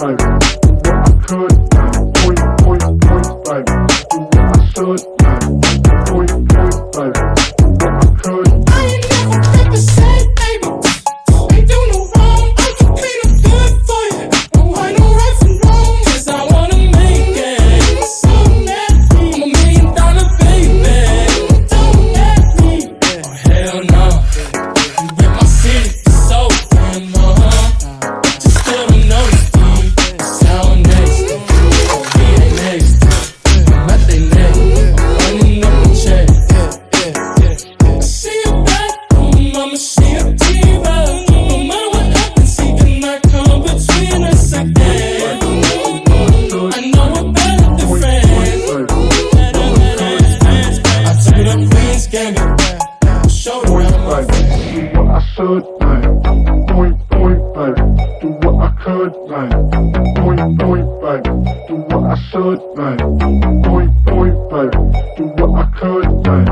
like, do what I could, like, point, like, do what I should, like, point, like, do what I could. I ain't never represent, baby. Ain't do no wrong, I can be the good for you. Don't want no right from wrong, 'cause I wanna make it. So nasty, I'm $1 million baby. Don't let me, oh hell no. You rip my city, so damn just still don't notice me. Sound next, we ain't next. I'm at they neck, I'm running up the check. See you back home, I'ma see a diva. No matter what happens, he cannot come between us again. I know we're better than friends. I took the Queen's Gambit, showed around my friends. Do what I should, like, point, like, do what I could, like, point, like, do what I should, like, point, like, do what I could, like.